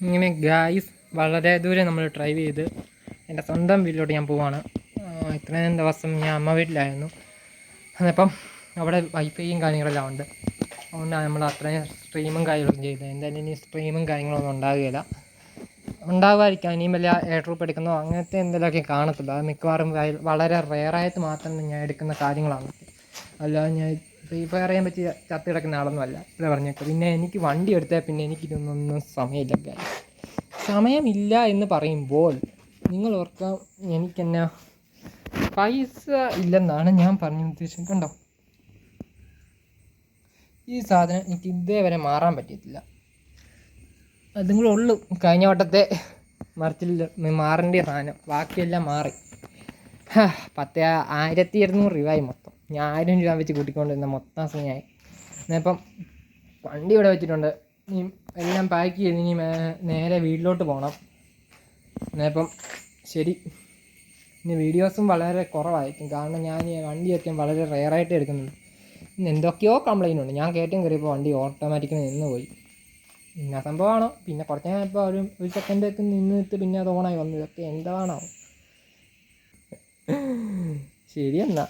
ഇങ്ങനെ ഗായ്സ് വളരെ ദൂരെ നമ്മൾ ഡ്രൈവ് ചെയ്ത് എൻ്റെ സ്വന്തം വീട്ടിലോട്ട് ഞാൻ പോവാണ്. ഇത്രയും ദിവസം ഞാൻ അമ്മ വീട്ടിലായിരുന്നു. അതിപ്പം അവിടെ വൈഫൈയും കാര്യങ്ങളെല്ലാം ഉണ്ട്. അതുകൊണ്ടാണ് നമ്മൾ അത്രയും സ്ട്രീമും കാര്യങ്ങളൊന്നും ചെയ്തത്. എന്തായാലും ഇനി സ്ട്രീമും കാര്യങ്ങളൊന്നും ഉണ്ടാകുമായിരിക്കാം. ഇനിയും വലിയ എയർ ട്രൂപ്പ് എടുക്കുന്നോ അങ്ങനത്തെ എന്തെങ്കിലുമൊക്കെ കാണത്തില്ല. അത് മിക്കവാറും വളരെ റെയറായിട്ട് മാത്രം ഞാൻ എടുക്കുന്ന കാര്യങ്ങളാണ്. അല്ലാതെ ഞാൻ ഫ്രീ ഫയർ ചെയ്യാൻ പറ്റി ചത്തി കിടക്കുന്ന ആളൊന്നും അല്ല, ഇത്ര പറഞ്ഞേക്കും. പിന്നെ എനിക്ക് വണ്ടി എടുത്താൽ പിന്നെ എനിക്കിതൊന്നും സമയമില്ല. സമയമില്ല എന്ന് പറയുമ്പോൾ നിങ്ങൾ ഓർക്കാം, എനിക്കെന്നാ പൈസ ഇല്ലെന്നാണ് ഞാൻ പറഞ്ഞ ഉദ്ദേശം. കണ്ടോ, ഈ സാധനം എനിക്ക് ഇതേവരെ മാറാൻ പറ്റിയിട്ടില്ല. അതും കൂടെ ഉള്ളു കഴിഞ്ഞ വട്ടത്തെ മറിച്ചിൽ മാറേണ്ട സാധനം. ബാക്കിയെല്ലാം മാറി. 1200 രൂപയായി മൊത്തം. ഞാൻ 1000 രൂപ വെച്ച് കൂട്ടിക്കൊണ്ടിരുന്ന മൊത്തം സമയമായി. ഇന്നിപ്പം വണ്ടി ഇവിടെ വെച്ചിട്ടുണ്ട്. ഇനി എല്ലാം പാക്ക് ചെയ്ത് ഇനി നേരെ വീട്ടിലോട്ട് പോകണം. ഇന്നിപ്പം ശരി, ഇനി വീഡിയോസും വളരെ കുറവായിരിക്കും. കാരണം ഞാൻ ഈ വണ്ടിയൊക്കെ വളരെ റെയറായിട്ട് എടുക്കുന്നുണ്ട്. ഇന്ന് എന്തൊക്കെയോ കംപ്ലൈൻ്റ് ഉണ്ട്. ഞാൻ കയറ്റം കയറിയപ്പോൾ വണ്ടി ഓട്ടോമാറ്റിക്കലി നിന്ന് പോയി. പിന്നെ സംഭവമാണോ, പിന്നെ കുറച്ച് നേരം ഇപ്പോൾ ഒരു സെക്കൻഡൊക്കെ നിന്നിട്ട് പിന്നെ അത് ഓണായി വന്നു. ഇതൊക്കെ എന്താണോ. ശരി എന്നാൽ.